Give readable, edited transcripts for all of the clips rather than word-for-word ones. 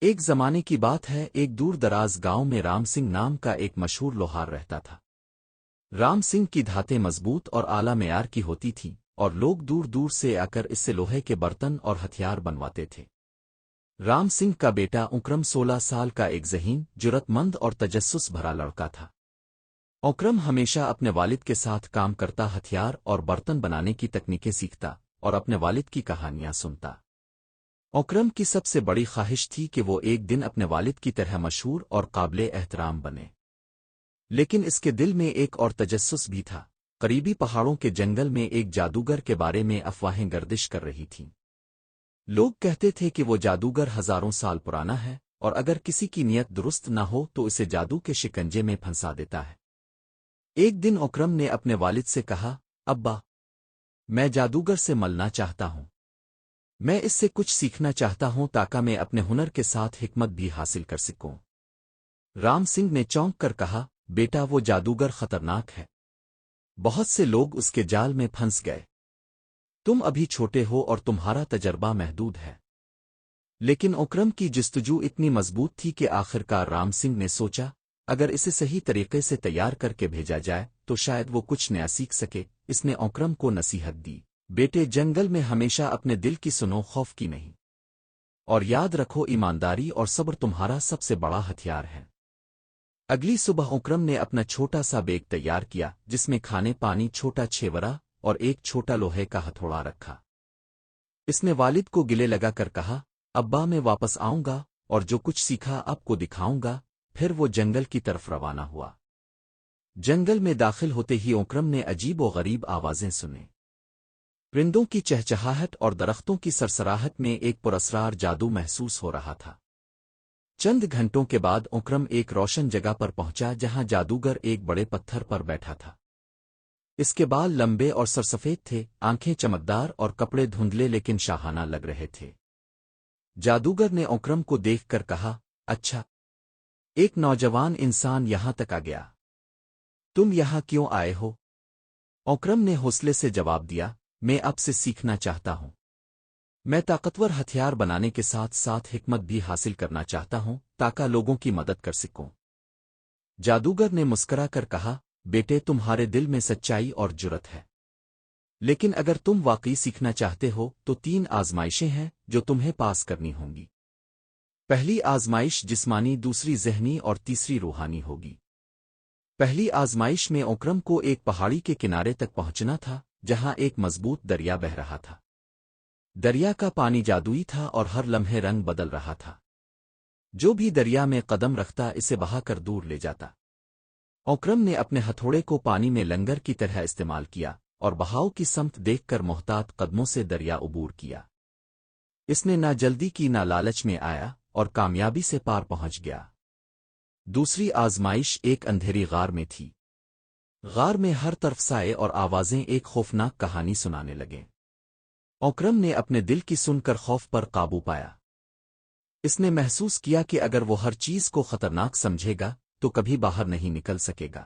ایک زمانے کی بات ہے، ایک دور دراز گاؤں میں رام سنگھ نام کا ایک مشہور لوہار رہتا تھا۔ رام سنگھ کی دھاتیں مضبوط اور اعلی معیار کی ہوتی تھیں، اور لوگ دور دور سے آ کر اس سے لوہے کے برتن اور ہتھیار بنواتے تھے۔ رام سنگھ کا بیٹا اکرم 16 سال کا ایک ذہین، جرأت مند اور تجسس بھرا لڑکا تھا۔ اکرم ہمیشہ اپنے والد کے ساتھ کام کرتا، ہتھیار اور برتن بنانے کی تکنیکیں سیکھتا اور اپنے والد کی کہانیاں سنتا۔ اکرم کی سب سے بڑی خواہش تھی کہ وہ ایک دن اپنے والد کی طرح مشہور اور قابل احترام بنے۔ لیکن اس کے دل میں ایک اور تجسس بھی تھا۔ قریبی پہاڑوں کے جنگل میں ایک جادوگر کے بارے میں افواہیں گردش کر رہی تھیں۔ لوگ کہتے تھے کہ وہ جادوگر ہزاروں سال پرانا ہے، اور اگر کسی کی نیت درست نہ ہو تو اسے جادو کے شکنجے میں پھنسا دیتا ہے۔ ایک دن اکرم نے اپنے والد سے کہا، ابا، میں جادوگر سے ملنا چاہتا ہوں۔ میں اس سے کچھ سیکھنا چاہتا ہوں تاکہ میں اپنے ہنر کے ساتھ حکمت بھی حاصل کر سکوں۔ رام سنگھ نے چونک کر کہا، بیٹا، وہ جادوگر خطرناک ہے۔ بہت سے لوگ اس کے جال میں پھنس گئے۔ تم ابھی چھوٹے ہو اور تمہارا تجربہ محدود ہے۔ لیکن اکرم کی جستجو اتنی مضبوط تھی کہ آخرکار رام سنگھ نے سوچا، اگر اسے صحیح طریقے سے تیار کر کے بھیجا جائے تو شاید وہ کچھ نیا سیکھ سکے۔ اس نے اکرم کو نصیحت دی، بیٹے، جنگل میں ہمیشہ اپنے دل کی سنو، خوف کی نہیں۔ اور یاد رکھو، ایمانداری اور صبر تمہارا سب سے بڑا ہتھیار ہے۔ اگلی صبح اکرم نے اپنا چھوٹا سا بیگ تیار کیا، جس میں کھانے پانی، چھوٹا چھیورا اور ایک چھوٹا لوہے کا ہتھوڑا رکھا۔ اس نے والد کو گلے لگا کر کہا، ابا، میں واپس آؤں گا اور جو کچھ سیکھا آپ کو دکھاؤں گا۔ پھر وہ جنگل کی طرف روانہ ہوا۔ جنگل میں داخل ہوتے ہی اکرم نے عجیب و غریب آوازیں سنیں۔ پرندوں کی چہچہاہٹ اور درختوں کی سرسراہٹ میں ایک پراسرار جادو محسوس ہو رہا تھا۔ چند گھنٹوں کے بعد اکرم ایک روشن جگہ پر پہنچا جہاں جادوگر ایک بڑے پتھر پر بیٹھا تھا۔ اس کے بال لمبے اور سرسفید تھے، آنکھیں چمکدار اور کپڑے دھندلے لیکن شاہانہ لگ رہے تھے۔ جادوگر نے اکرم کو دیکھ کر کہا، اچھا، ایک نوجوان انسان یہاں تک آ گیا۔ تم یہاں کیوں آئے ہو؟ اکرم نے حوصلے سے جواب دیا، میں آپ سے سیکھنا چاہتا ہوں۔ میں طاقتور ہتھیار بنانے کے ساتھ ساتھ حکمت بھی حاصل کرنا چاہتا ہوں تاکہ لوگوں کی مدد کر سکوں۔ جادوگر نے مسکرا کر کہا، بیٹے، تمہارے دل میں سچائی اور جرأت ہے۔ لیکن اگر تم واقعی سیکھنا چاہتے ہو تو 3 آزمائشیں ہیں جو تمہیں پاس کرنی ہوں گی۔ پہلی آزمائش جسمانی، دوسری ذہنی اور تیسری روحانی ہوگی۔ پہلی آزمائش میں اکرم کو ایک پہاڑی کے کنارے تک پہنچنا تھا جہاں ایک مضبوط دریا بہہ رہا تھا۔ دریا کا پانی جادوئی تھا اور ہر لمحے رنگ بدل رہا تھا۔ جو بھی دریا میں قدم رکھتا اسے بہا کر دور لے جاتا۔ اکرم نے اپنے ہتھوڑے کو پانی میں لنگر کی طرح استعمال کیا اور بہاؤ کی سمت دیکھ کر محتاط قدموں سے دریا عبور کیا۔ اس نے نہ جلدی کی نہ لالچ میں آیا اور کامیابی سے پار پہنچ گیا۔ دوسری آزمائش ایک اندھیری غار میں تھی۔ غار میں ہر طرف سائے اور آوازیں ایک خوفناک کہانی سنانے لگیں۔ اکرم نے اپنے دل کی سن کر خوف پر قابو پایا۔ اس نے محسوس کیا کہ اگر وہ ہر چیز کو خطرناک سمجھے گا تو کبھی باہر نہیں نکل سکے گا۔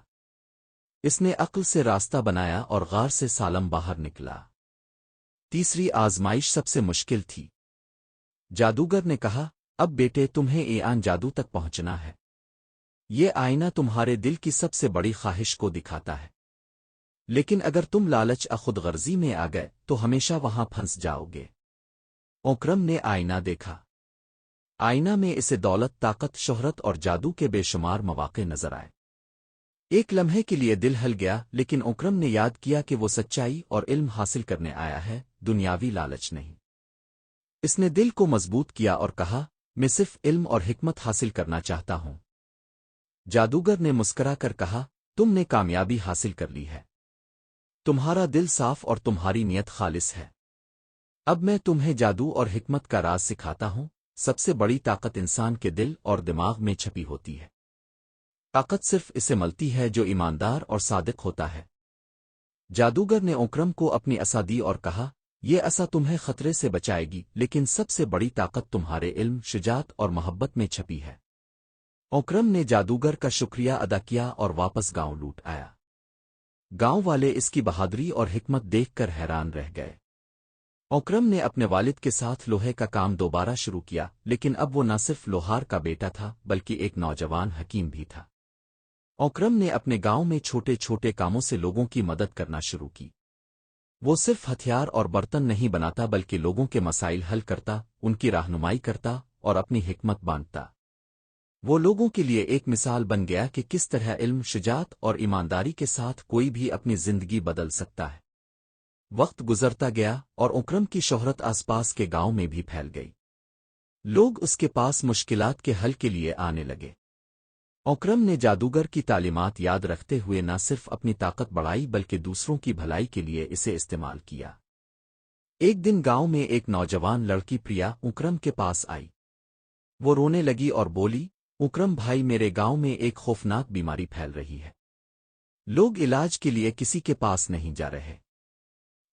اس نے عقل سے راستہ بنایا اور غار سے سالم باہر نکلا۔ تیسری آزمائش سب سے مشکل تھی۔ جادوگر نے کہا، اب بیٹے، تمہیں ایان جادو تک پہنچنا ہے۔ یہ آئینہ تمہارے دل کی سب سے بڑی خواہش کو دکھاتا ہے۔ لیکن اگر تم لالچ خود غرضی میں آ گئے تو ہمیشہ وہاں پھنس جاؤ گے۔ اکرم نے آئینہ دیکھا۔ آئینہ میں اسے دولت، طاقت، شہرت اور جادو کے بے شمار مواقع نظر آئے۔ ایک لمحے کے لیے دل ہل گیا، لیکن اکرم نے یاد کیا کہ وہ سچائی اور علم حاصل کرنے آیا ہے، دنیاوی لالچ نہیں۔ اس نے دل کو مضبوط کیا اور کہا، میں صرف علم اور حکمت حاصل کرنا چاہتا ہوں۔ جادوگر نے مسکرا کر کہا، تم نے کامیابی حاصل کر لی ہے۔ تمہارا دل صاف اور تمہاری نیت خالص ہے۔ اب میں تمہیں جادو اور حکمت کا راز سکھاتا ہوں۔ سب سے بڑی طاقت انسان کے دل اور دماغ میں چھپی ہوتی ہے۔ طاقت صرف اسے ملتی ہے جو ایماندار اور صادق ہوتا ہے۔ جادوگر نے اکرم کو اپنی عصا دی اور کہا، یہ عصا تمہیں خطرے سے بچائے گی، لیکن سب سے بڑی طاقت تمہارے علم، شجاعت اور محبت میں چھپی ہے۔ اکرم نے جادوگر کا شکریہ ادا کیا اور واپس گاؤں لوٹ آیا۔ گاؤں والے اس کی بہادری اور حکمت دیکھ کر حیران رہ گئے۔ اکرم نے اپنے والد کے ساتھ لوہے کا کام دوبارہ شروع کیا، لیکن اب وہ نہ صرف لوہار کا بیٹا تھا بلکہ ایک نوجوان حکیم بھی تھا۔ اکرم نے اپنے گاؤں میں چھوٹے چھوٹے کاموں سے لوگوں کی مدد کرنا شروع کی۔ وہ صرف ہتھیار اور برتن نہیں بناتا بلکہ لوگوں کے مسائل حل کرتا، ان کی رہنمائی کرتا اور اپنی حکمت بانٹتا۔ وہ لوگوں کے لیے ایک مثال بن گیا کہ کس طرح علم، شجاعت اور ایمانداری کے ساتھ کوئی بھی اپنی زندگی بدل سکتا ہے۔ وقت گزرتا گیا اور اکرم کی شہرت آس پاس کے گاؤں میں بھی پھیل گئی۔ لوگ اس کے پاس مشکلات کے حل کے لیے آنے لگے۔ اکرم نے جادوگر کی تعلیمات یاد رکھتے ہوئے نہ صرف اپنی طاقت بڑھائی بلکہ دوسروں کی بھلائی کے لیے اسے استعمال کیا۔ ایک دن گاؤں میں ایک نوجوان لڑکی پریا اکرم کے پاس آئی۔ وہ رونے لگی اور بولی، اکرم بھائی، میرے گاؤں میں ایک خوفناک بیماری پھیل رہی ہے۔ لوگ علاج کے لیے کسی کے پاس نہیں جا رہے۔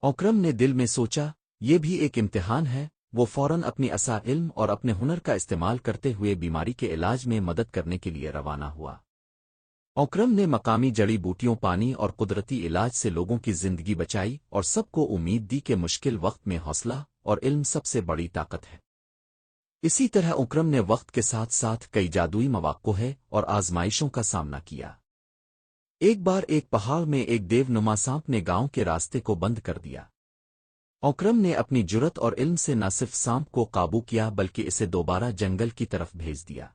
اکرم نے دل میں سوچا، یہ بھی ایک امتحان ہے۔ وہ فوراً اپنی عصا، علم اور اپنے ہنر کا استعمال کرتے ہوئے بیماری کے علاج میں مدد کرنے کے لیے روانہ ہوا۔ اکرم نے مقامی جڑی بوٹیوں، پانی اور قدرتی علاج سے لوگوں کی زندگی بچائی اور سب کو امید دی کہ مشکل وقت میں حوصلہ اور علم سب سے بڑی طاقت ہے۔ اسی طرح اکرم نے وقت کے ساتھ ساتھ کئی جادوئی مواقع اور آزمائشوں کا سامنا کیا۔ ایک بار ایک پہاڑ میں ایک دیو نما سانپ نے گاؤں کے راستے کو بند کر دیا۔ اکرم نے اپنی جرت اور علم سے نہ صرف سانپ کو قابو کیا بلکہ اسے دوبارہ جنگل کی طرف بھیج دیا۔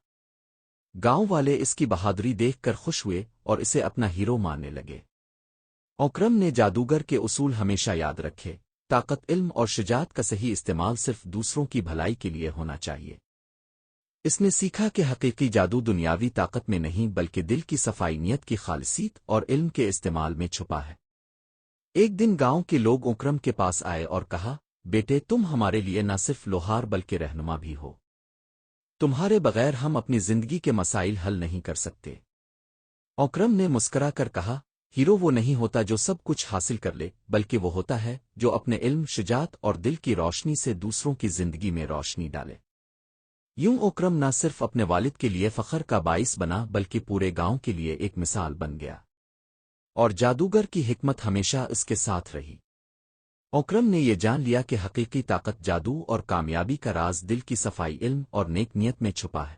گاؤں والے اس کی بہادری دیکھ کر خوش ہوئے اور اسے اپنا ہیرو ماننے لگے۔ اکرم نے جادوگر کے اصول ہمیشہ یاد رکھے، طاقت، علم اور شجاعت کا صحیح استعمال صرف دوسروں کی بھلائی کے لیے ہونا چاہیے۔ اس نے سیکھا کہ حقیقی جادو دنیاوی طاقت میں نہیں بلکہ دل کی صفائی، نیت کی خالصیت اور علم کے استعمال میں چھپا ہے۔ ایک دن گاؤں کے لوگ اکرم کے پاس آئے اور کہا، بیٹے، تم ہمارے لیے نہ صرف لوہار بلکہ رہنما بھی ہو۔ تمہارے بغیر ہم اپنی زندگی کے مسائل حل نہیں کر سکتے۔ اکرم نے مسکرا کر کہا، ہیرو وہ نہیں ہوتا جو سب کچھ حاصل کر لے، بلکہ وہ ہوتا ہے جو اپنے علم، شجاعت اور دل کی روشنی سے دوسروں کی زندگی میں روشنی ڈالے۔ یوں اکرم نہ صرف اپنے والد کے لیے فخر کا باعث بنا بلکہ پورے گاؤں کے لیے ایک مثال بن گیا، اور جادوگر کی حکمت ہمیشہ اس کے ساتھ رہی۔ اکرم نے یہ جان لیا کہ حقیقی طاقت، جادو اور کامیابی کا راز دل کی صفائی، علم اور نیک نیت میں چھپا ہے۔